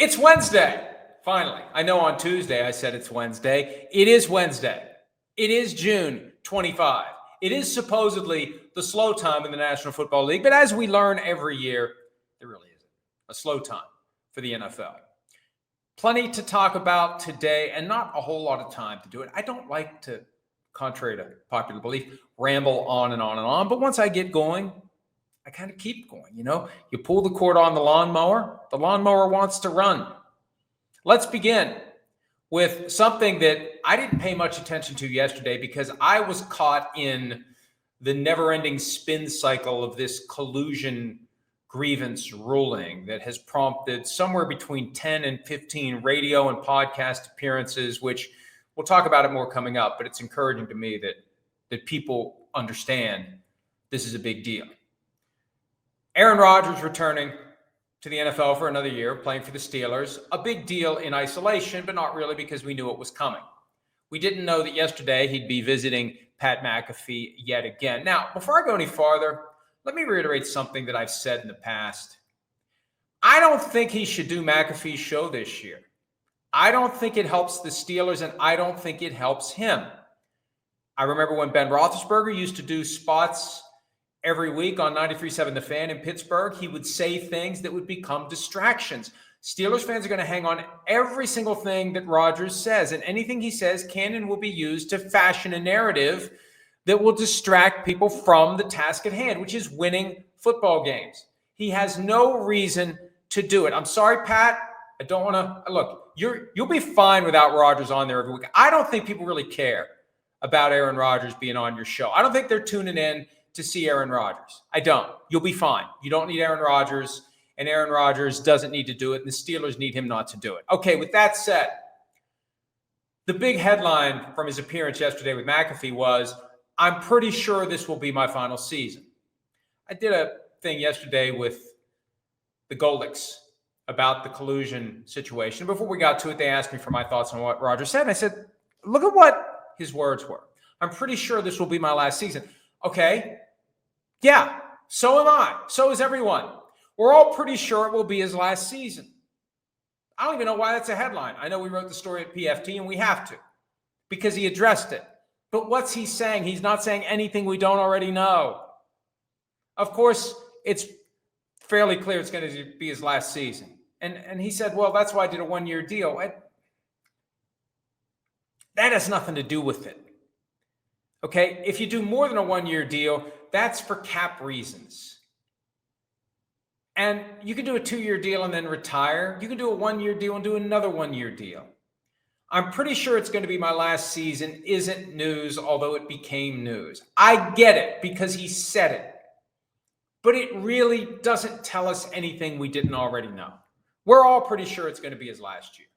It's Wednesday. Finally. I know on Tuesday I said it's Wednesday. It is Wednesday. It is June 25. It is supposedly the slow time in the National Football League, but as we learn every year, there really isn't a slow time for the NFL. Plenty to talk about today and not a whole lot of time to do it. I don't like to, contrary to popular belief, ramble on and on and on, but once I get going, I kind of keep going. You know, you pull the cord on the lawnmower wants to run. Let's begin with something that I didn't pay much attention to yesterday because I was caught in the never-ending spin cycle of this collusion grievance ruling that has prompted somewhere between 10 and 15 radio and podcast appearances, which we'll talk about it more coming up, but it's encouraging to me that people understand this is a big deal. Aaron Rodgers returning to the NFL for another year, playing for the Steelers. A big deal in isolation, but not really because we knew it was coming. We didn't know that yesterday he'd be visiting Pat McAfee yet again. Now, before I go any farther, let me reiterate something that I've said in the past. I don't think he should do McAfee's show this year. I don't think it helps the Steelers, and I don't think it helps him. I remember when Ben Roethlisberger used to do spots every week on 93.7 The Fan in Pittsburgh, he would say things that would become distractions. Steelers fans are going to hang on every single thing that Rodgers says, and anything he says can and will be used to fashion a narrative that will distract people from the task at hand, which is winning football games. He has no reason to do it. I'm sorry, Pat. I don't want to look. You'll be fine without Rodgers on there every week. I don't think people really care about Aaron Rodgers being on your show. I don't think they're tuning in to see Aaron Rodgers. I don't. You'll be fine. You don't need Aaron Rodgers, and Aaron Rodgers doesn't need to do it, and the Steelers need him not to do it. Okay, with that said, the big headline from his appearance yesterday with McAfee was, I'm pretty sure this will be my final season. I did a thing yesterday with the Golics about the collusion situation. Before we got to it, they asked me for my thoughts on what Rodgers said, and I said, look at what his words were. I'm pretty sure this will be my last season. Okay, yeah, so am I. So is everyone. We're all pretty sure it will be his last season. I don't even know why that's a headline. I know we wrote the story at PFT, and we have to, because he addressed it. But what's he saying? He's not saying anything we don't already know. Of course, it's fairly clear it's going to be his last season. And he said, well, that's why I did a one-year deal. That has nothing to do with it. Okay, if you do more than a one-year deal, that's for cap reasons. And you can do a 2-year deal and then retire. You can do a 1-year deal and do another 1-year deal. I'm pretty sure it's going to be my last season isn't news, although it became news. I get it because he said it. But it really doesn't tell us anything we didn't already know. We're all pretty sure it's going to be his last year.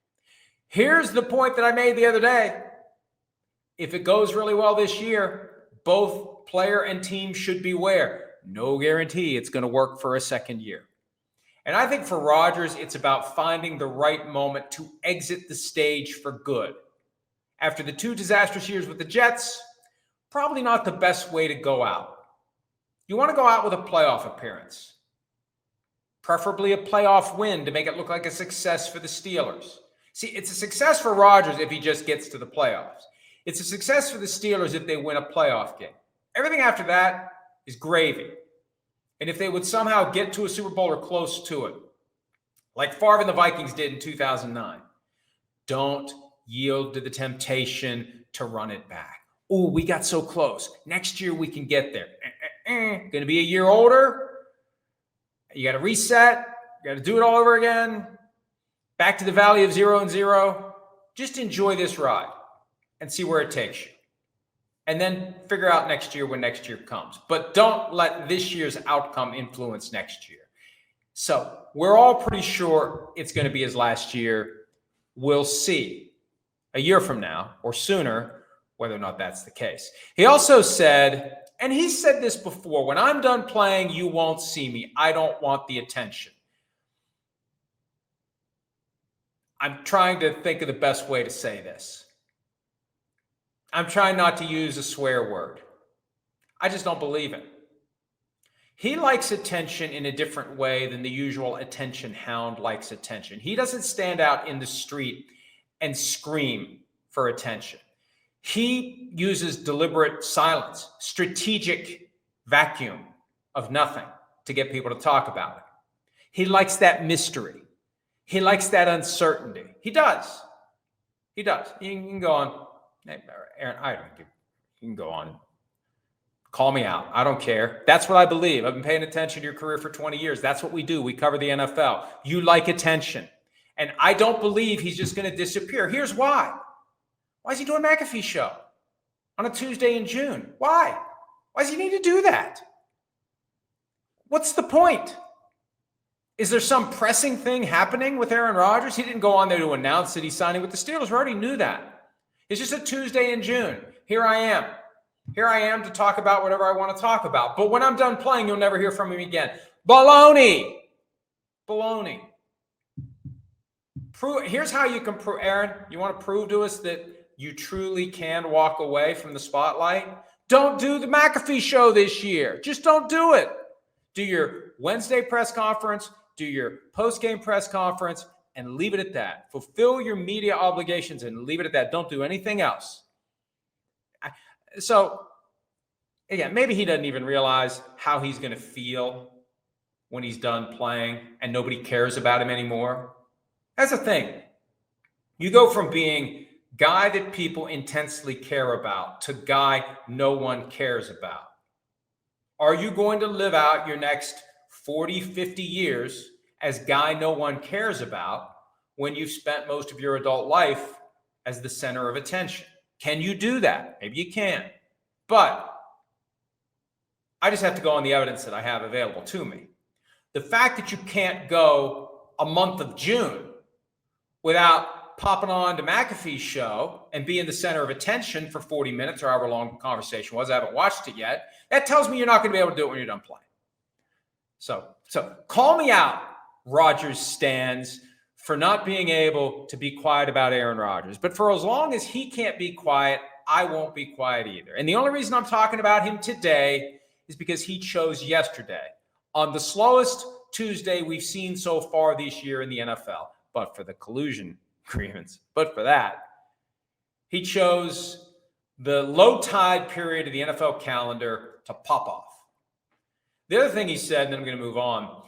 Here's the point that I made the other day. If it goes really well this year, both player and team should beware. No guarantee it's going to work for a second year. And I think for Rodgers, it's about finding the right moment to exit the stage for good. After the 2 disastrous years with the Jets, probably not the best way to go out. You want to go out with a playoff appearance, preferably a playoff win to make it look like a success for the Steelers. See, it's a success for Rodgers if he just gets to the playoffs. It's a success for the Steelers if they win a playoff game. Everything after that is gravy. And if they would somehow get to a Super Bowl or close to it, like Favre and the Vikings did in 2009, don't yield to the temptation to run it back. Oh, we got so close. Next year we can get there. Going to be a year older. You got to reset. You got to do it all over again. Back to the valley of 0 and 0. Just enjoy this ride and see where it takes you. And then figure out next year when next year comes. But don't let this year's outcome influence next year. So we're all pretty sure it's going to be his last year. We'll see a year from now or sooner whether or not that's the case. He also said, and he said this before, when I'm done playing, you won't see me. I don't want the attention. I'm trying to think of the best way to say this. I'm trying not to use a swear word. I just don't believe it. He likes attention in a different way than the usual attention hound likes attention. He doesn't stand out in the street and scream for attention. He uses deliberate silence, strategic vacuum of nothing to get people to talk about it. He likes that mystery. He likes that uncertainty. He does. He does. You can go on. Aaron, you can go on. Call me out. I don't care. That's what I believe. I've been paying attention to your career for 20 years. That's what we do. We cover the NFL. You like attention. And I don't believe he's just going to disappear. Here's why. Why is he doing McAfee Show on a Tuesday in June? Why? Why does he need to do that? What's the point? Is there some pressing thing happening with Aaron Rodgers? He didn't go on there to announce that he's signing with the Steelers. We already knew that. It's just a Tuesday in June. Here I am. Here I am to talk about whatever I want to talk about. But when I'm done playing, you'll never hear from him again. Baloney. Baloney. Here's how you can prove, Aaron, you want to prove to us that you truly can walk away from the spotlight? Don't do the McAfee Show this year. Just don't do it. Do your Wednesday press conference, do your post-game press conference, and leave it at that. Fulfill your media obligations and leave it at that. Don't do anything else. So, again, maybe he doesn't even realize how he's going to feel when he's done playing and nobody cares about him anymore. That's the thing. You go from being guy that people intensely care about to guy no one cares about. Are you going to live out your next 40, 50 years as guy no one cares about when you've spent most of your adult life as the center of attention? Can you do that? Maybe you can. But I just have to go on the evidence that I have available to me. The fact that you can't go a month of June without popping on to McAfee's show and being the center of attention for 40 minutes or however long the conversation was, I haven't watched it yet, that tells me you're not going to be able to do it when you're done playing. So call me out, Rodgers stands, for not being able to be quiet about Aaron Rodgers. But for as long as he can't be quiet, I won't be quiet either. And the only reason I'm talking about him today is because he chose yesterday on the slowest Tuesday we've seen so far this year in the NFL. But for the collusion grievance, but for that, he chose the low tide period of the NFL calendar to pop off. The other thing he said, and then I'm going to move on,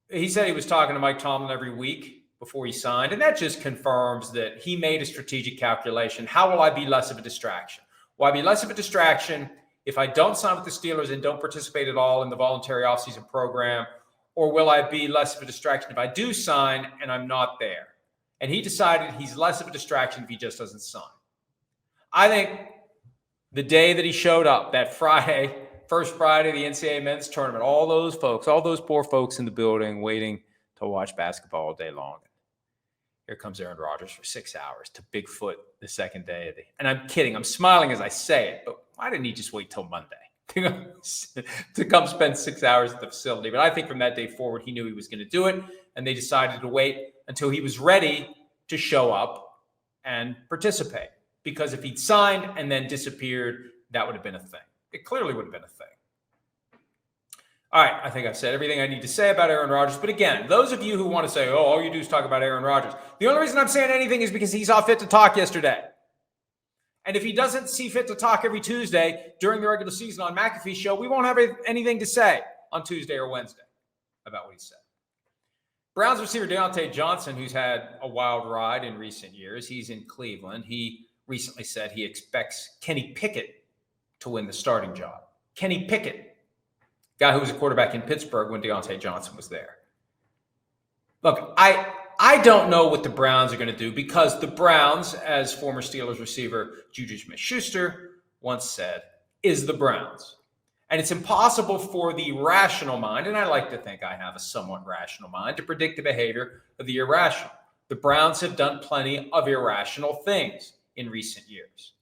he said he was talking to Mike Tomlin every week before he signed, and that just confirms that he made a strategic calculation. How will I be less of a distraction? Will I be less of a distraction if I don't sign with the Steelers and don't participate at all in the voluntary offseason program, or will I be less of a distraction if I do sign and I'm not there? And he decided he's less of a distraction if he just doesn't sign. I think the day that he showed up, that Friday, first Friday of the NCAA men's tournament, all those folks, all those poor folks in the building waiting to watch basketball all day long. Here comes Aaron Rodgers for 6 hours to Bigfoot the second day of the, and I'm kidding. I'm smiling as I say it, but why didn't he just wait till Monday to come spend 6 hours at the facility? But I think from that day forward, he knew he was going to do it, and they decided to wait until he was ready to show up and participate. Because if he'd signed and then disappeared, that would have been a thing. It clearly would have been a thing. All right, I think I've said everything I need to say about Aaron Rodgers. But again, those of you who want to say, oh, all you do is talk about Aaron Rodgers, the only reason I'm saying anything is because he saw fit to talk yesterday. And if he doesn't see fit to talk every Tuesday during the regular season on McAfee Show, we won't have anything to say on Tuesday or Wednesday about what he said. Browns receiver Diontae Johnson, who's had a wild ride in recent years, he's in Cleveland. He recently said he expects Kenny Pickett to win the starting job. Kenny Pickett, guy who was a quarterback in Pittsburgh when Diontae Johnson was there. Look, I don't know what the Browns are going to do because the Browns, as former Steelers receiver Juju Smith-Schuster once said, is the Browns. And it's impossible for the rational mind, and I like to think I have a somewhat rational mind, to predict the behavior of the irrational. The Browns have done plenty of irrational things in recent years.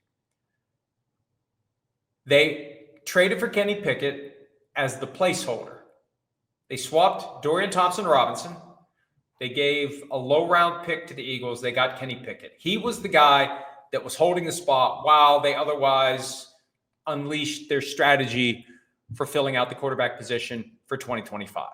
They traded for Kenny Pickett as the placeholder. They swapped Dorian Thompson-Robinson. They gave a low-round pick to the Eagles. They got Kenny Pickett. He was the guy that was holding the spot while they otherwise unleashed their strategy for filling out the quarterback position for 2025.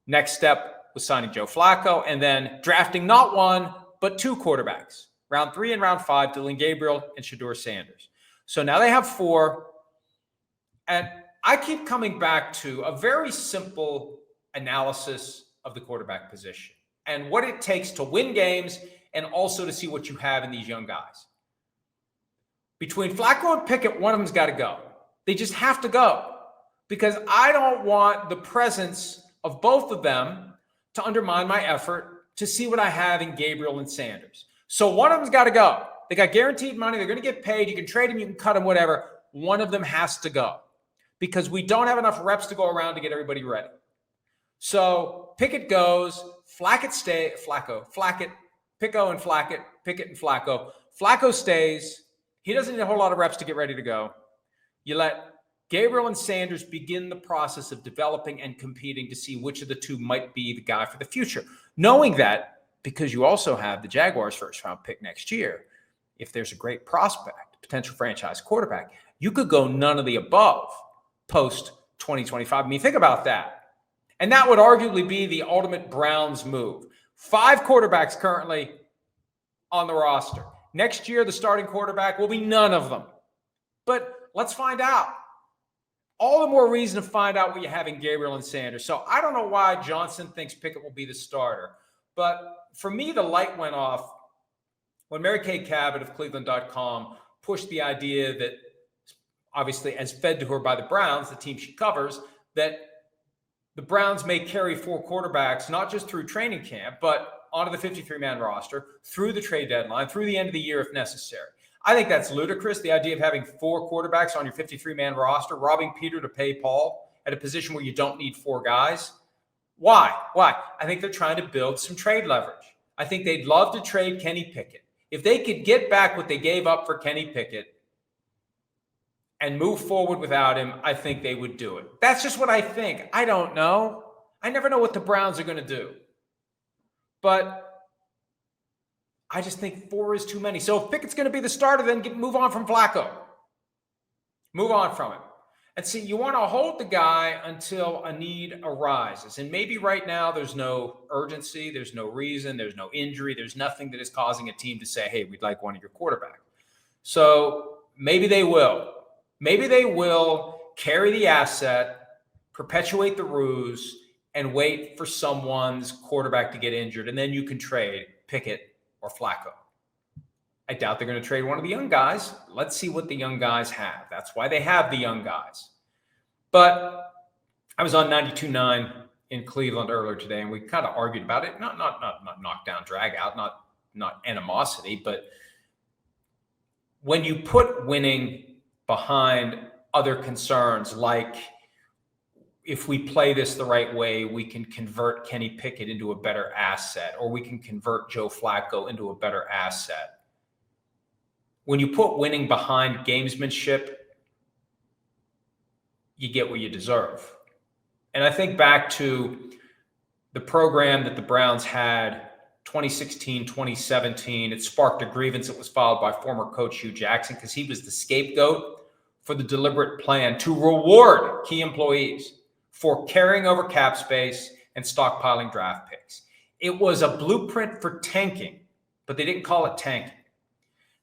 Next step was signing Joe Flacco and then drafting not one, but two quarterbacks, round 3 and round 5, Dillon Gabriel and Shedeur Sanders. So now they have 4. And I keep coming back to a very simple analysis of the quarterback position and what it takes to win games and also to see what you have in these young guys. Between Flacco and Pickett, one of them's got to go. They just have to go because I don't want the presence of both of them to undermine my effort to see what I have in Gabriel and Sanders. So one of them's got to go. They got guaranteed money. They're going to get paid. You can trade them. You can cut them, whatever. One of them has to go because we don't have enough reps to go around to get everybody ready. So Pickett goes, Pickett and Flacco. Flacco stays. He doesn't need a whole lot of reps to get ready to go. You let Gabriel and Sanders begin the process of developing and competing to see which of the two might be the guy for the future. Knowing that, because you also have the Jaguars' first-round pick next year, if there's a great prospect, potential franchise quarterback, you could go none of the above post-2025. I mean, think about that. And that would arguably be the ultimate Browns move. 5 quarterbacks currently on the roster. Next year, the starting quarterback will be none of them. But let's find out. All the more reason to find out what you have in Gabriel and Sanders. So I don't know why Johnson thinks Pickett will be the starter. But for me, the light went off when Mary Kay Cabot of Cleveland.com pushed the idea that, obviously, as fed to her by the Browns, the team she covers, that the Browns may carry 4 quarterbacks, not just through training camp, but onto the 53-man roster, through the trade deadline, through the end of the year if necessary. I think that's ludicrous, the idea of having 4 quarterbacks on your 53-man roster, robbing Peter to pay Paul at a position where you don't need 4 guys. Why? I think they're trying to build some trade leverage. I think they'd love to trade Kenny Pickett. If they could get back what they gave up for Kenny Pickett and move forward without him, I think they would do it. That's just what I think. I don't know. I never know what the Browns are going to do. But I just think 4 is too many. So if Pickett's going to be the starter, then move on from Flacco. Move on from him. And see, you want to hold the guy until a need arises. And maybe right now there's no urgency, there's no reason, there's no injury, there's nothing that is causing a team to say, hey, we'd like one of your quarterbacks. So maybe they will. Maybe they will carry the asset, perpetuate the ruse, and wait for someone's quarterback to get injured. And then you can trade Pickett or Flacco. I doubt they're going to trade one of the young guys. Let's see what the young guys have. That's why they have the young guys. But I was on 92.9 in Cleveland earlier today, and we kind of argued about it. Not knockdown, drag out, not animosity, but when you put winning behind other concerns, like if we play this the right way, we can convert Kenny Pickett into a better asset, or we can convert Joe Flacco into a better asset. When you put winning behind gamesmanship, you get what you deserve. And I think back to the program that the Browns had 2016, 2017. It sparked a grievance that was filed by former coach Hugh Jackson because he was the scapegoat for the deliberate plan to reward key employees for carrying over cap space and stockpiling draft picks. It was a blueprint for tanking, but they didn't call it tanking.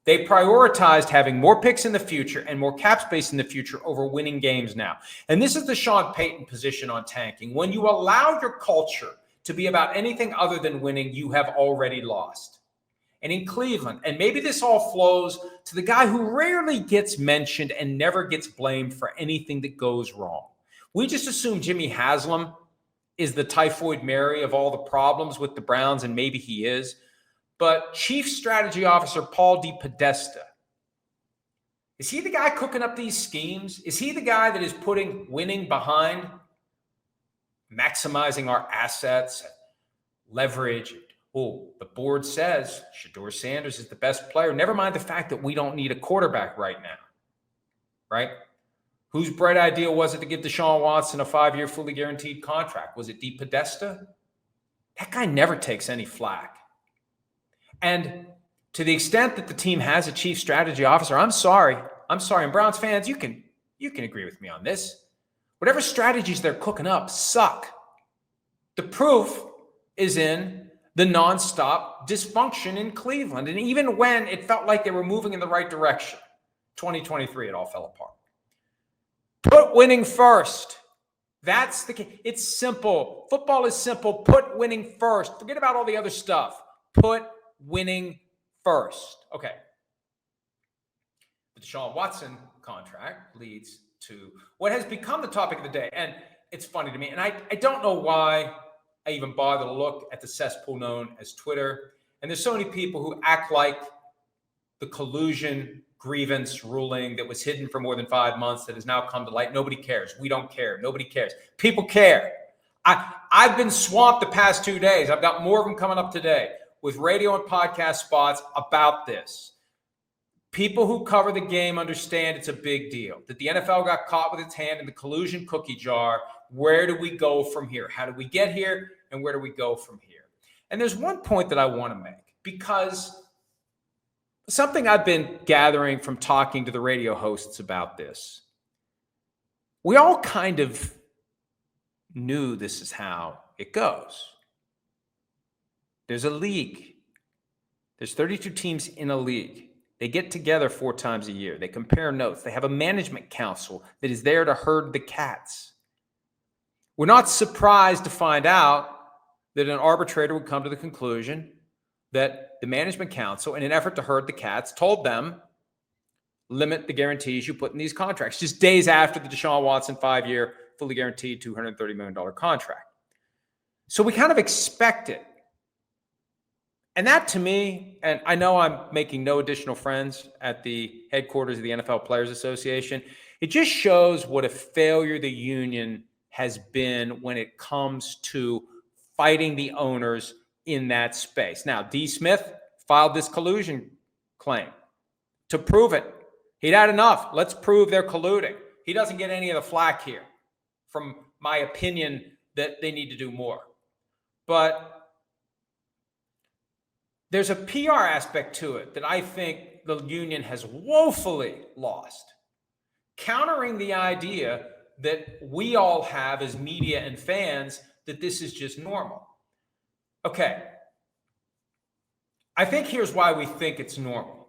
They prioritized having more picks in the future and more cap space in the future over winning games now. And this is the Sean Payton position on tanking. When you allow your culture to be about anything other than winning, you have already lost. And in Cleveland, and maybe this all flows to the guy who rarely gets mentioned and never gets blamed for anything that goes wrong. We just assume Jimmy Haslam is the typhoid Mary of all the problems with the Browns, and maybe he is. But Chief Strategy Officer Paul DePodesta, is he the guy cooking up these schemes? Is he the guy that is putting winning behind maximizing our assets, leverage? Oh, the board says Shedeur Sanders is the best player. Never mind the fact that we don't need a quarterback right now, right? Whose bright idea was it to give Deshaun Watson a 5-year fully guaranteed contract? Was it DePodesta? That guy never takes any flack. And to the extent that the team has a chief strategy officer, I'm sorry. And Browns fans, you can agree with me on this. Whatever strategies they're cooking up suck. The proof is in the nonstop dysfunction in Cleveland. And even when it felt like they were moving in the right direction, 2023, it all fell apart. Put winning first. That's the key. It's simple. Football is simple. Put winning first. Forget about all the other stuff. Put winning first. Okay. The Deshaun Watson contract leads to what has become the topic of the day. And it's funny to me. And I don't know why I even bother to look at the cesspool known as Twitter. And there's so many people who act like the collusion grievance ruling that was hidden for more than 5 months that has now come to light. Nobody cares. We don't care. Nobody cares. People care. I've been swamped the past 2 days. I've got more of them coming up today with radio and podcast spots about this. People who cover the game understand it's a big deal, that the NFL got caught with its hand in the collusion cookie jar. Where do we go from here? How do we get here? And where do we go from here? And there's one point that I want to make, because something I've been gathering from talking to the radio hosts about this. We all kind of knew this is how it goes. There's a league. There's 32 teams in a league. They get together 4 times a year. They compare notes. They have a management council that is there to herd the cats. We're not surprised to find out that an arbitrator would come to the conclusion that the management council, in an effort to herd the cats, told them, limit the guarantees you put in these contracts, just days after the Deshaun Watson 5-year, fully guaranteed $230 million contract. So we kind of expect it. And that, to me, and I know I'm making no additional friends at the headquarters of the NFL Players Association, it just shows what a failure the union has been when it comes to fighting the owners in that space. Now, D. Smith filed this collusion claim to prove it. He'd had enough. Let's prove they're colluding. He doesn't get any of the flack here from my opinion that they need to do more. But there's a PR aspect to it that I think the union has woefully lost, countering the idea that we all have as media and fans that this is just normal. Okay. I think here's why we think it's normal.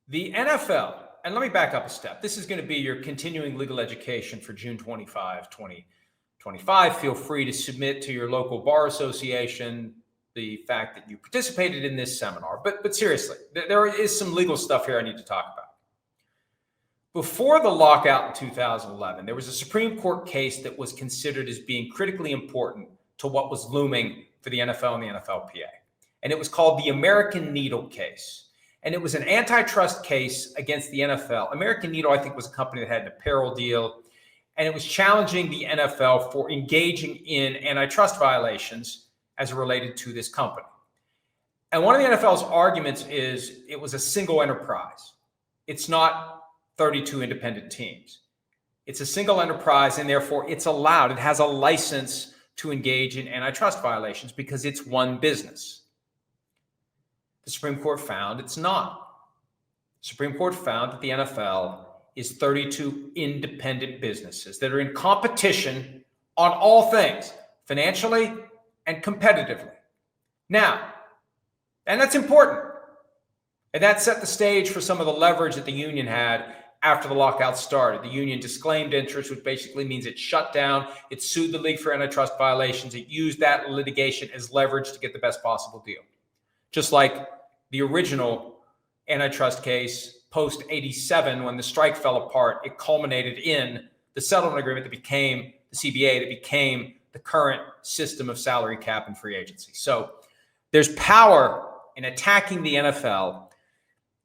The NFL, and let me back up a step. This is going to be your continuing legal education for June 25, 2025. Feel free to submit to your local bar association the fact that you participated in this seminar. But seriously, there is some legal stuff here I need to talk about. Before the lockout in 2011, there was a Supreme Court case that was considered as being critically important to what was looming for the NFL and the NFLPA. And it was called the American Needle case. And it was an antitrust case against the NFL. American Needle, I think, was a company that had an apparel deal. And it was challenging the NFL for engaging in antitrust violations as related to this company. And one of the NFL's arguments is it was a single enterprise. It's not 32 independent teams. It's a single enterprise, and therefore it's allowed. It has a license to engage in antitrust violations because it's one business. The Supreme Court found it's not. The Supreme Court found that the NFL is 32 independent businesses that are in competition on all things, financially and competitively. Now, and that's important. And that set the stage for some of the leverage that the union had after the lockout started. The union disclaimed interest, which basically means it shut down. It sued the league for antitrust violations. It used that litigation as leverage to get the best possible deal. Just like the original antitrust case post 87, when the strike fell apart, it culminated in the settlement agreement that became the CBA, that became the current system of salary cap and free agency. So there's power in attacking the NFL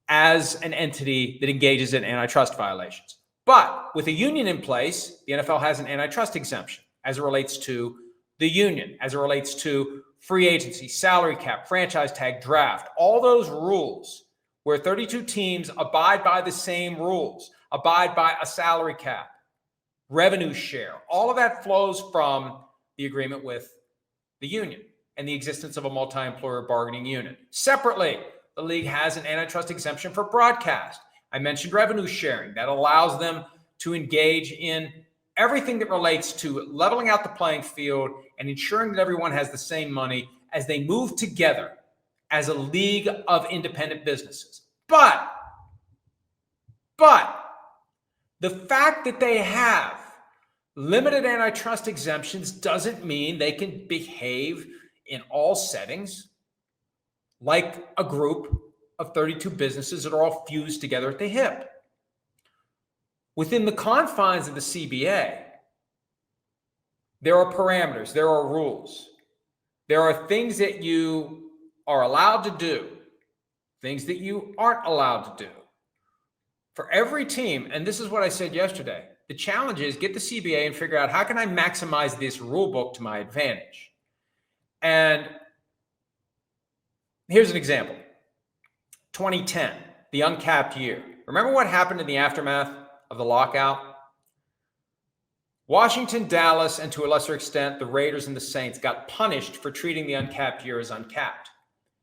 as an entity that engages in antitrust violations. But with a union in place, the NFL has an antitrust exemption as it relates to the union, as it relates to free agency, salary cap, franchise tag, draft, all those rules where 32 teams abide by the same rules, abide by a salary cap, revenue share. All of that flows from the agreement with the union and the existence of a multi-employer bargaining unit. Separately, the league has an antitrust exemption for broadcast. I mentioned revenue sharing. That allows them to engage in everything that relates to leveling out the playing field and ensuring that everyone has the same money as they move together as a league of independent businesses. But the fact that they have limited antitrust exemptions doesn't mean they can behave in all settings like a group of 32 businesses that are all fused together at the hip. Within the confines of the CBA, there are parameters, there are rules. There are things that you are allowed to do, things that you aren't allowed to do. For every team, and this is what I said yesterday, the challenge is get the CBA and figure out how can I maximize this rule book to my advantage. And here's an example. 2010, the uncapped year. Remember what happened in the aftermath of the lockout? Washington, Dallas, and to a lesser extent, the Raiders and the Saints got punished for treating the uncapped year as uncapped.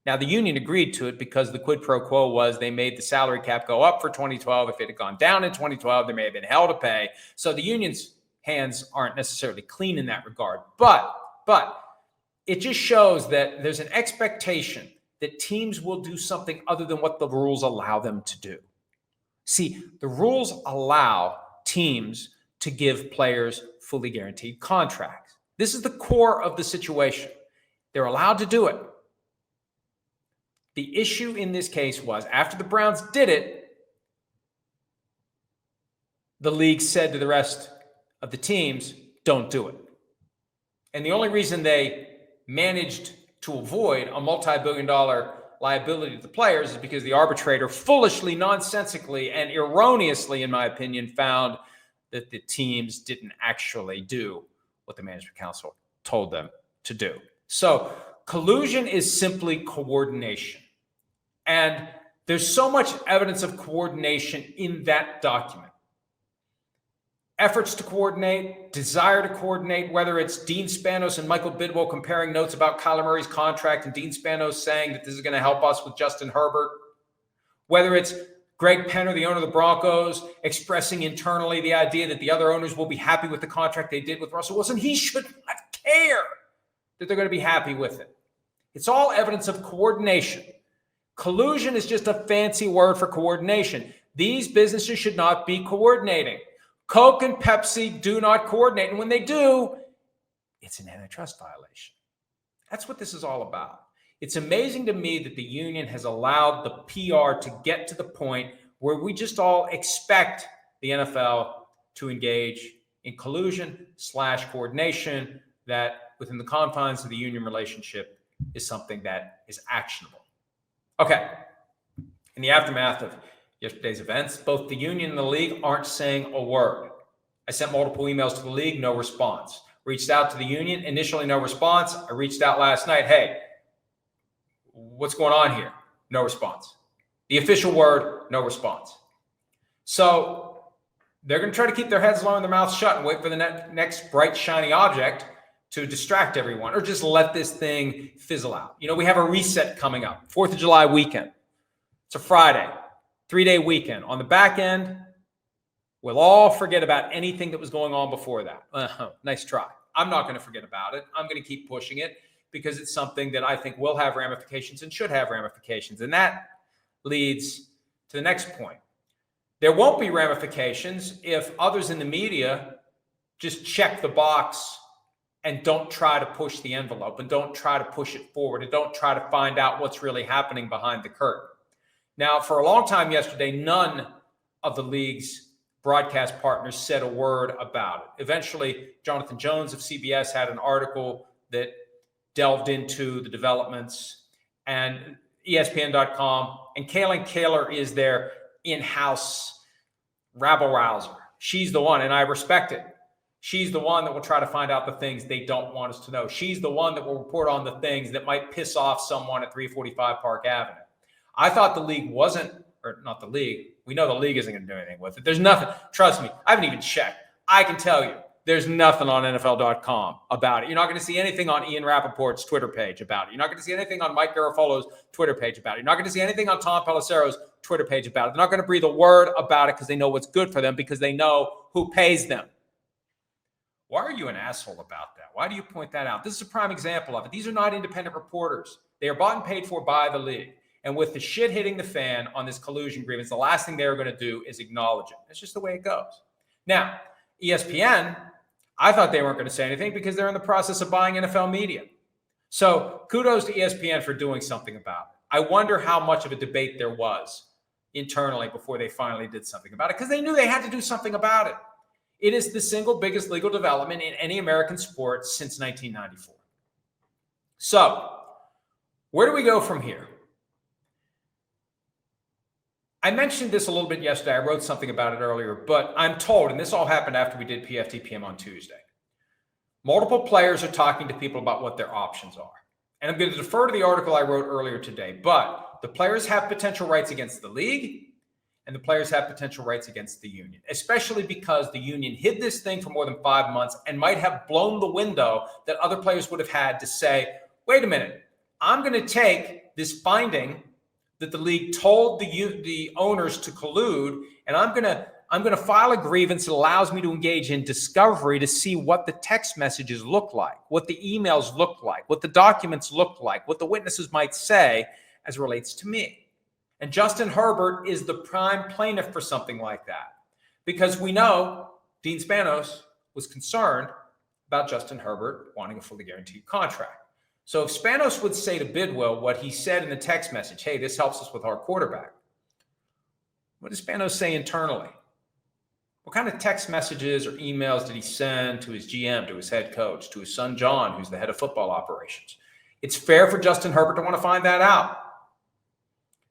Now, the union agreed to it because the quid pro quo was they made the salary cap go up for 2012. If it had gone down in 2012, there may have been hell to pay. So the union's hands aren't necessarily clean in that regard. But it just shows that there's an expectation that teams will do something other than what the rules allow them to do. See, the rules allow teams to give players fully guaranteed contracts. This is the core of the situation. They're allowed to do it. The issue in this case was after the Browns did it, the league said to the rest of the teams, don't do it. And the only reason they managed to avoid a multi-billion-dollar liability to the players is because the arbitrator foolishly, nonsensically, and erroneously, in my opinion, found that the teams didn't actually do what the management council told them to do. So collusion is simply coordination. And there's so much evidence of coordination in that document. Efforts to coordinate, desire to coordinate, whether it's Dean Spanos and Michael Bidwell comparing notes about Kyler Murray's contract and Dean Spanos saying that this is going to help us with Justin Herbert, whether it's Greg Penner, the owner of the Broncos, expressing internally the idea that the other owners will be happy with the contract they did with Russell Wilson. He should not care that they're going to be happy with it. It's all evidence of coordination. Collusion is just a fancy word for coordination. These businesses should not be coordinating. Coke and Pepsi do not coordinate. And when they do, it's an antitrust violation. That's what this is all about. It's amazing to me that the union has allowed the PR to get to the point where we just all expect the NFL to engage in collusion/coordination that within the confines of the union relationship is something that is actionable. Okay. In the aftermath of yesterday's events, both the union and the league aren't saying a word. I sent multiple emails to the league, no response. Reached out to the union, initially no response. I reached out last night, hey, what's going on here? No response. The official word, no response. So they're going to try to keep their heads low and their mouths shut and wait for the next bright, shiny object to distract everyone or just let this thing fizzle out. You know, we have a reset coming up, 4th of July weekend. It's a Friday, 3-day weekend. On the back end, we'll all forget about anything that was going on before that. Nice try. I'm not going to forget about it. I'm going to keep pushing it because it's something that I think will have ramifications and should have ramifications. And that leads to the next point. There won't be ramifications if others in the media just check the box and don't try to push the envelope and don't try to push it forward and don't try to find out what's really happening behind the curtain. Now, for a long time yesterday, none of the league's broadcast partners said a word about it. Eventually, Jonathan Jones of CBS had an article that delved into the developments, and ESPN.com, and Kaylin Kaler is their in-house rabble-rouser. She's the one, and I respect it. She's the one that will try to find out the things they don't want us to know. She's the one that will report on the things that might piss off someone at 345 Park Avenue. I thought the league wasn't, or not the league. We know the league isn't going to do anything with it. There's nothing. Trust me, I haven't even checked. I can tell you there's nothing on NFL.com about it. You're not going to see anything on Ian Rappaport's Twitter page about it. You're not going to see anything on Mike Garafolo's Twitter page about it. You're not going to see anything on Tom Pelissero's Twitter page about it. They're not going to breathe a word about it because they know what's good for them, because they know who pays them. Why are you an asshole about that? Why do you point that out? This is a prime example of it. These are not independent reporters. They are bought and paid for by the league. And with the shit hitting the fan on this collusion grievance, the last thing they're going to do is acknowledge it. It's just the way it goes. Now, ESPN, I thought they weren't going to say anything because they're in the process of buying NFL media. So kudos to ESPN for doing something about it. I wonder how much of a debate there was internally before they finally did something about it, because they knew they had to do something about it. It is the single biggest legal development in any American sport since 1994. So, where do we go from here? I mentioned this a little bit yesterday. I wrote something about it earlier, but I'm told, and this all happened after we did PFT PM on Tuesday, multiple players are talking to people about what their options are. And I'm going to defer to the article I wrote earlier today, but the players have potential rights against the league, and the players have potential rights against the union, especially because the union hid this thing for more than 5 months and might have blown the window that other players would have had to say, wait a minute, I'm going to take this finding that the league told the owners to collude, and I'm going to file a grievance that allows me to engage in discovery to see what the text messages look like, what the emails look like, what the documents look like, what the witnesses might say as it relates to me. And Justin Herbert is the prime plaintiff for something like that, because we know Dean Spanos was concerned about Justin Herbert wanting a fully guaranteed contract. So if Spanos would say to Bidwell what he said in the text message, hey, this helps us with our quarterback, what does Spanos say internally? What kind of text messages or emails did he send to his GM, to his head coach, to his son John, who's the head of football operations? It's fair for Justin Herbert to want to find that out.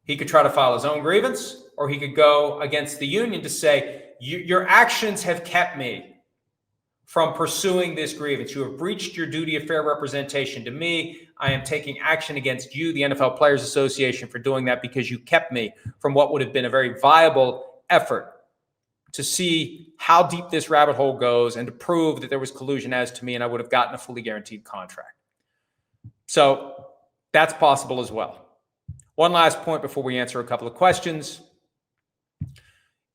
He could try to file his own grievance, or he could go against the union to say, your actions have kept me from pursuing this grievance. You have breached your duty of fair representation to me. I am taking action against you, the NFL Players Association, for doing that because you kept me from what would have been a very viable effort to see how deep this rabbit hole goes and to prove that there was collusion as to me, and I would have gotten a fully guaranteed contract. So that's possible as well. One last point before we answer a couple of questions.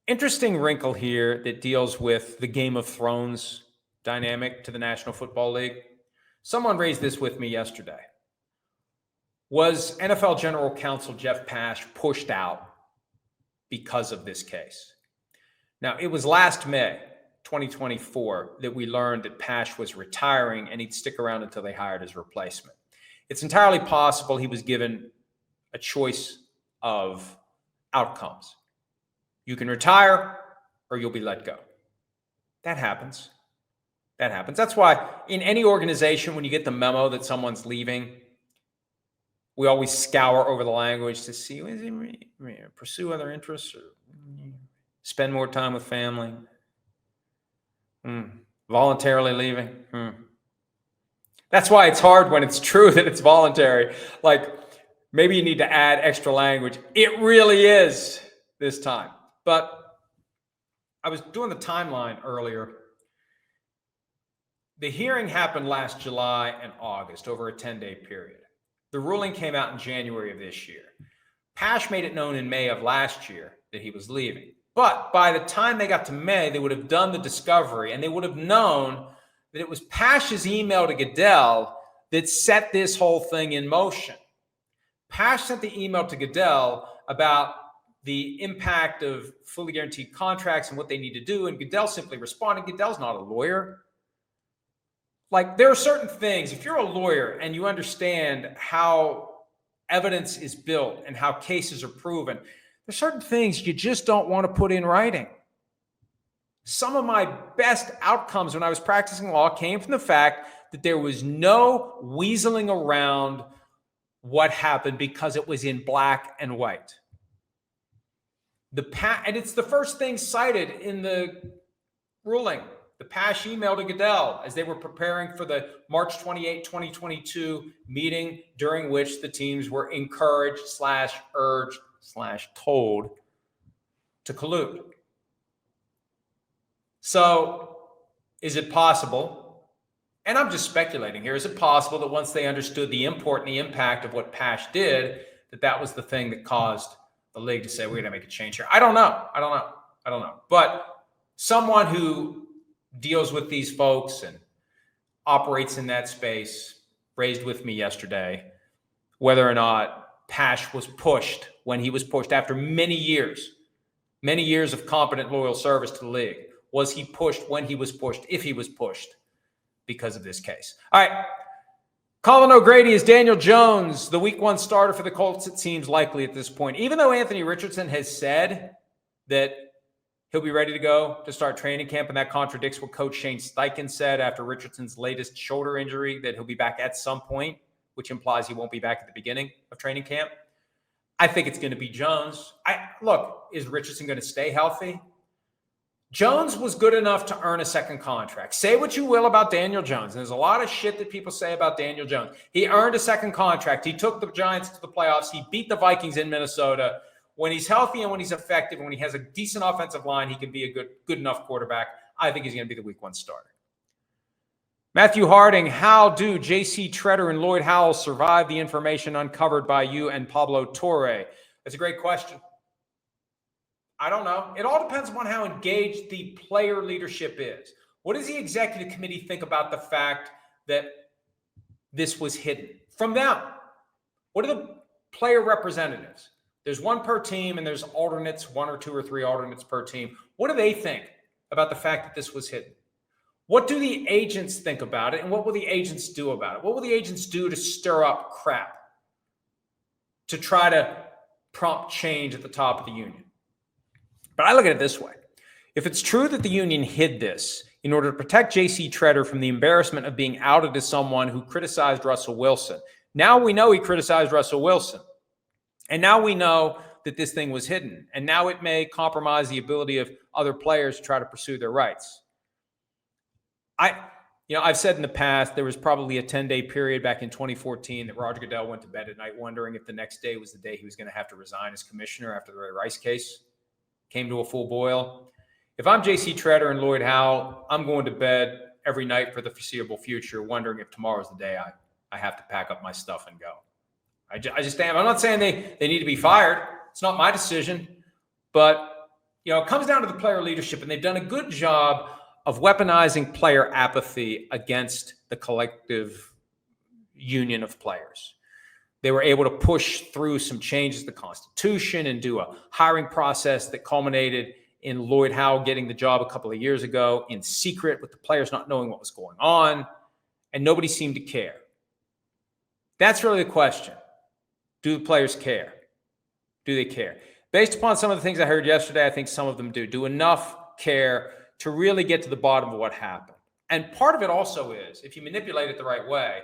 Interesting wrinkle here that deals with the Game of Thrones dynamic to the National Football League. Someone raised this with me yesterday. Was NFL General Counsel Jeff Pash pushed out because of this case? Now, it was last May, 2024, that we learned that Pash was retiring and he'd stick around until they hired his replacement. It's entirely possible he was given a choice of outcomes. You can retire or you'll be let go. That happens. That happens. That's why in any organization, when you get the memo that someone's leaving, we always scour over the language to see, is it pursue other interests or spend more time with family? Voluntarily leaving? That's why it's hard when it's true that it's voluntary. Like, maybe you need to add extra language. It really is this time. But I was doing the timeline earlier. The hearing happened last July and August over a 10-day period. The ruling came out in January of this year. Pash made it known in May of last year that he was leaving. But by the time they got to May, they would have done the discovery and they would have known that it was Pash's email to Goodell that set this whole thing in motion. Pash sent the email to Goodell about the impact of fully guaranteed contracts and what they need to do, and Goodell simply responded. Goodell's not a lawyer. Like, there are certain things, if you're a lawyer and you understand how evidence is built and how cases are proven, there's certain things you just don't want to put in writing. Some of my best outcomes when I was practicing law came from the fact that there was no weaseling around what happened because it was in black and white. And it's the first thing cited in the ruling. The Pash email to Goodell as they were preparing for the March 28, 2022 meeting, during which the teams were encouraged / urged / told to collude. So is it possible, and I'm just speculating here, is it possible that once they understood the import and the impact of what Pash did, that was the thing that caused the league to say, we're going to make a change here? I don't know. But someone who deals with these folks and operates in that space, raised with me yesterday whether or not Pash was pushed when he was pushed after many years of competent, loyal service to the league. Was he pushed when he was pushed, if he was pushed because of this case? All right. Colin O'Grady is Daniel Jones, the week 1 starter for the Colts, it seems likely at this point. Even though Anthony Richardson has said that he'll be ready to go to start training camp, and that contradicts what Coach Shane Steichen said after Richardson's latest shoulder injury, that he'll be back at some point, which implies he won't be back at the beginning of training camp. I think it's going to be Jones. Look, is Richardson going to stay healthy? Jones was good enough to earn a second contract. Say what you will about Daniel Jones. And there's a lot of shit that people say about Daniel Jones. He earned a second contract. He took the Giants to the playoffs. He beat the Vikings in Minnesota. When he's healthy and when he's effective, when he has a decent offensive line, he can be a good enough quarterback. I think he's going to be the week 1 starter. Matthew Harding, how do J.C. Tretter and Lloyd Howell survive the information uncovered by you and Pablo Torre? That's a great question. I don't know. It all depends upon how engaged the player leadership is. What does the executive committee think about the fact that this was hidden from them? What are the player representatives? There's 1 per team, and there's alternates, 1 or 2 or 3 alternates per team. What do they think about the fact that this was hidden? What do the agents think about it, and what will the agents do about it? What will the agents do to stir up crap, to try to prompt change at the top of the union? But I look at it this way. If it's true that the union hid this in order to protect J.C. Tretter from the embarrassment of being outed as someone who criticized Russell Wilson, now we know he criticized Russell Wilson. And now we know that this thing was hidden. And now it may compromise the ability of other players to try to pursue their rights. I've said in the past, there was probably a 10-day period back in 2014 that Roger Goodell went to bed at night wondering if the next day was the day he was going to have to resign as commissioner after the Ray Rice case came to a full boil. If I'm J.C. Tretter and Lloyd Howell, I'm going to bed every night for the foreseeable future wondering if tomorrow's the day I have to pack up my stuff and go. I just am. I'm not saying they need to be fired. It's not my decision. But, it comes down to the player leadership, and they've done a good job of weaponizing player apathy against the collective union of players. They were able to push through some changes to the Constitution and do a hiring process that culminated in Lloyd Howell getting the job a couple of years ago in secret with the players not knowing what was going on, and nobody seemed to care. That's really the question. Do the players care? Do they care? Based upon some of the things I heard yesterday, I think some of them do. Do enough care to really get to the bottom of what happened. And part of it also is, if you manipulate it the right way,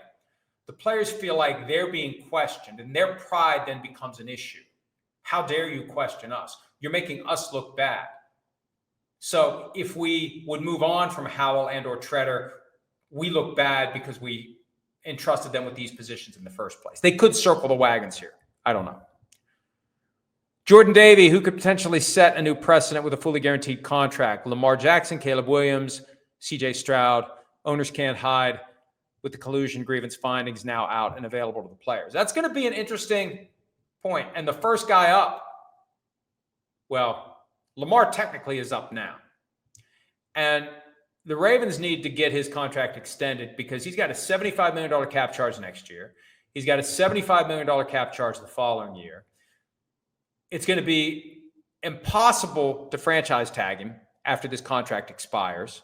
the players feel like they're being questioned, and their pride then becomes an issue. How dare you question us? You're making us look bad. So if we would move on from Howell and or Tretter, we look bad because we entrusted them with these positions in the first place. They could circle the wagons here. I don't know. Jordan Davey, who could potentially set a new precedent with a fully guaranteed contract? Lamar Jackson, Caleb Williams, CJ Stroud. Owners can't hide with the collusion grievance findings now out and available to the players. That's going to be an interesting point. And the first guy up, well, Lamar technically is up now. And the Ravens need to get his contract extended because he's got a $75 million cap charge next year. He's got a $75 million cap charge the following year. It's going to be impossible to franchise tag him after this contract expires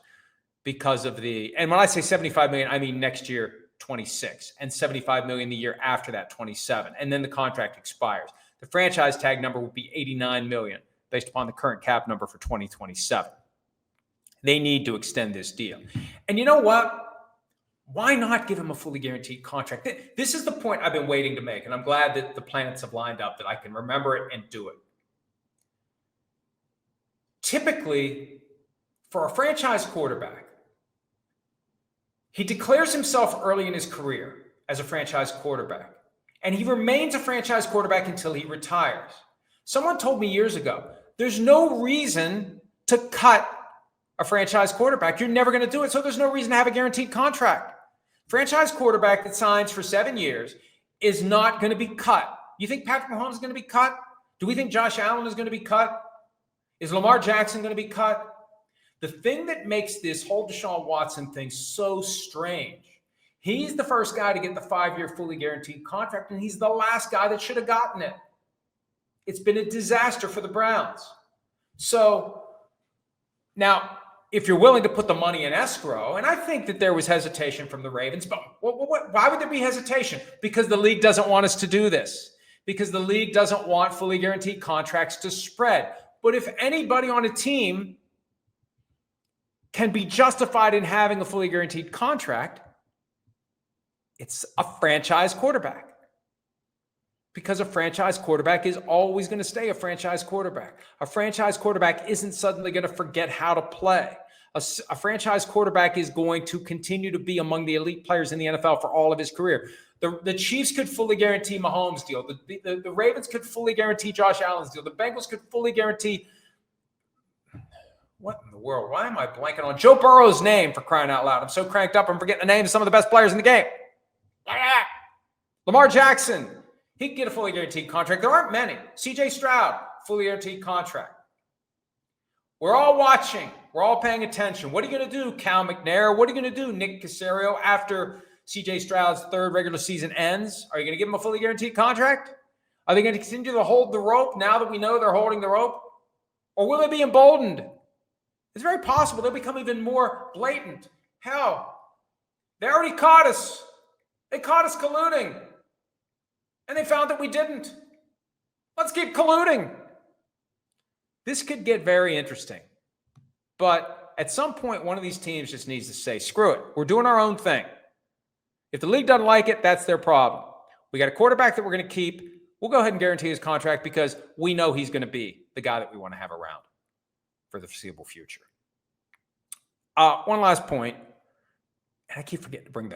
because of and when I say 75 million, I mean next year, 26, and 75 million the year after that, 27. And then the contract expires. The franchise tag number will be 89 million based upon the current cap number for 2027. They need to extend this deal. And you know what? Why not give him a fully guaranteed contract? This is the point I've been waiting to make, and I'm glad that the planets have lined up that I can remember it and do it. Typically, for a franchise quarterback, he declares himself early in his career as a franchise quarterback, and he remains a franchise quarterback until he retires. Someone told me years ago, there's no reason to cut a franchise quarterback. You're never going to do it, so there's no reason to have a guaranteed contract. Franchise quarterback that signs for 7 years is not going to be cut. You think Patrick Mahomes is going to be cut? Do we think Josh Allen is going to be cut? Is Lamar Jackson going to be cut? The thing that makes this whole Deshaun Watson thing so strange, he's the first guy to get the 5-year fully guaranteed contract, and he's the last guy that should have gotten it. It's been a disaster for the Browns. So now, if you're willing to put the money in escrow, and I think that there was hesitation from the Ravens, but why would there be hesitation? Because the league doesn't want us to do this. Because the league doesn't want fully guaranteed contracts to spread. But if anybody on a team can be justified in having a fully guaranteed contract, it's a franchise quarterback. Because a franchise quarterback is always going to stay a franchise quarterback. A franchise quarterback isn't suddenly going to forget how to play. A franchise quarterback is going to continue to be among the elite players in the NFL for all of his career. The Chiefs could fully guarantee Mahomes' deal. The Ravens could fully guarantee Josh Allen's deal. The Bengals could fully guarantee... What in the world? Why am I blanking on Joe Burrow's name, for crying out loud? I'm so cranked up, I'm forgetting the names of some of the best players in the game. Lamar Jackson. He could get a fully guaranteed contract. There aren't many. C.J. Stroud, fully guaranteed contract. We're all watching. We're all paying attention. What are you going to do, Cal McNair? What are you going to do, Nick Caserio, after C.J. Stroud's third regular season ends? Are you going to give him a fully guaranteed contract? Are they going to continue to hold the rope now that we know they're holding the rope? Or will they be emboldened? It's very possible they'll become even more blatant. Hell, they already caught us. They caught us colluding. And they found that we didn't. Let's keep colluding. This could get very interesting. But at some point, one of these teams just needs to say, screw it. We're doing our own thing. If the league doesn't like it, that's their problem. We got a quarterback that we're going to keep. We'll go ahead and guarantee his contract because we know he's going to be the guy that we want to have around for the foreseeable future. One last point. And I keep forgetting to bring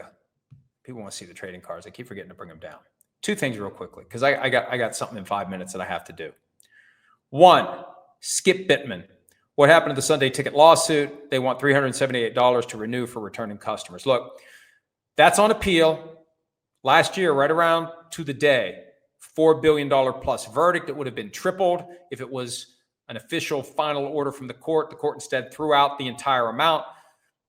people want to see the trading cards. I keep forgetting to bring them down. Two things real quickly, because I got something in 5 minutes that I have to do. One, Skip Bittman. What happened to the Sunday Ticket lawsuit? They want $378 to renew for returning customers. Look, that's on appeal. Last year, right around to the day, $4 billion plus verdict. It would have been tripled if it was an official final order from the court. The court instead threw out the entire amount.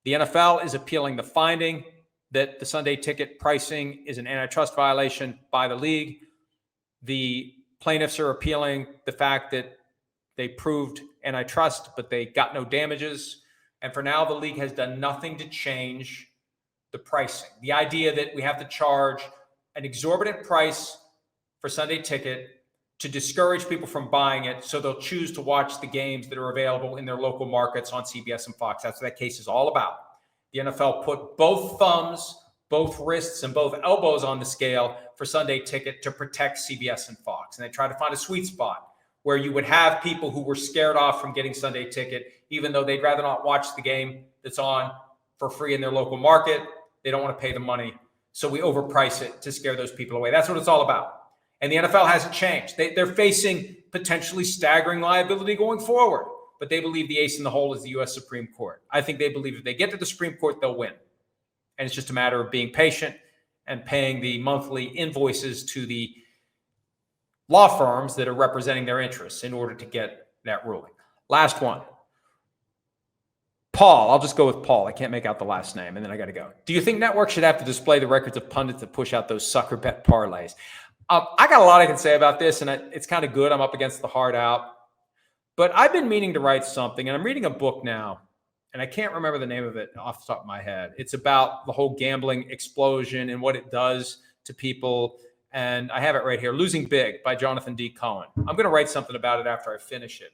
The NFL is appealing the finding that the Sunday Ticket pricing is an antitrust violation by the league. The plaintiffs are appealing the fact that they proved antitrust, but they got no damages. And for now, the league has done nothing to change the pricing. The idea that we have to charge an exorbitant price for Sunday Ticket to discourage people from buying it so they'll choose to watch the games that are available in their local markets on CBS and Fox. That's what that case is all about. The NFL put both thumbs, both wrists, and both elbows on the scale for Sunday Ticket to protect CBS and Fox. And they tried to find a sweet spot where you would have people who were scared off from getting Sunday Ticket, even though they'd rather not watch the game that's on for free in their local market. They don't want to pay the money. So we overprice it to scare those people away. That's what it's all about. And the NFL hasn't changed. They're facing potentially staggering liability going forward. But they believe the ace in the hole is the U.S. Supreme Court. I think they believe if they get to the Supreme Court, they'll win. And it's just a matter of being patient and paying the monthly invoices to the law firms that are representing their interests in order to get that ruling. Last one. Paul. I'll just go with Paul. I can't make out the last name, and then I got to go. Do you think networks should have to display the records of pundits that push out those sucker bet parlays? I got a lot I can say about this, and it's kind of good. I'm up against the hard out. But I've been meaning to write something, and I'm reading a book now, and I can't remember the name of it off the top of my head. It's about the whole gambling explosion and what it does to people. And I have it right here, Losing Big by Jonathan D. Cohen. I'm going to write something about it after I finish it.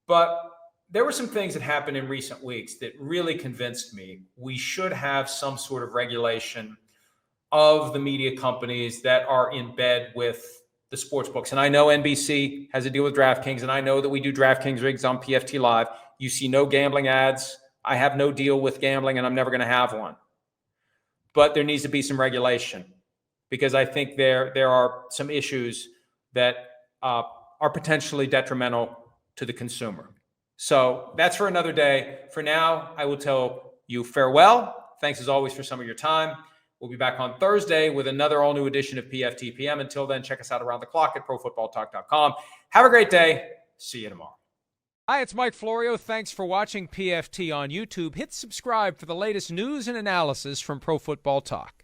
But there were some things that happened in recent weeks that really convinced me we should have some sort of regulation of the media companies that are in bed with the sports books. And I know NBC has a deal with DraftKings, and I know that we do DraftKings rigs on PFT Live. You see no gambling ads. I have no deal with gambling, and I'm never going to have one. But there needs to be some regulation because I think there are some issues that are potentially detrimental to the consumer. So that's for another day. For now, I will tell you farewell. Thanks as always for some of your time. We'll be back on Thursday with another all-new edition of PFT PM. Until then, check us out around the clock at profootballtalk.com. Have a great day. See you tomorrow. Hi, it's Mike Florio. Thanks for watching PFT on YouTube. Hit subscribe for the latest news and analysis from Pro Football Talk.